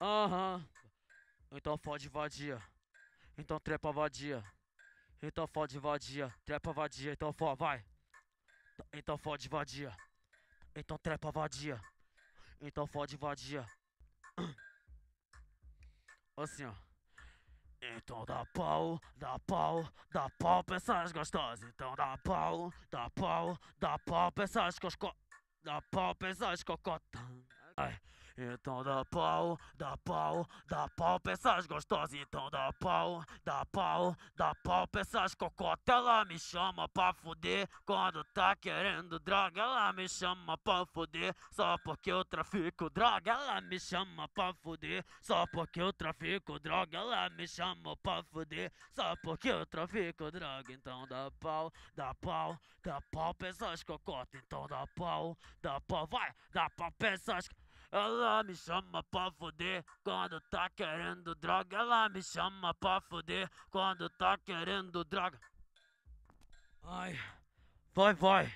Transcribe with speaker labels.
Speaker 1: Aham. Então fode vadia. Então trepa vadia. Então fode vadia. Trepa vadia. Então vai. Então fode vadia. Então trepa vadia. Então fode vadia. Assim, ó. Então dá pau pra essas gostosas. Então dá pau pra essas cosco... Dá pau pra essas cocotas. Ai, então dá pau pra essas gostosas. Então dá pau pra essas cocotas. Ela me chama pra fuder quando tá querendo droga. Ela me chama pra fuder só porque eu trafico droga. Ela me chama pra fuder só porque eu trafico droga. Ela me chama pra fuder só porque eu trafico droga. Então dá pau pra essas cocotas. Então dá pau, vai, dá pau pra essas. Ela me chama pra fuder quando tá querendo droga. Ela me chama pra fuder quando tá querendo droga. Ai, vai.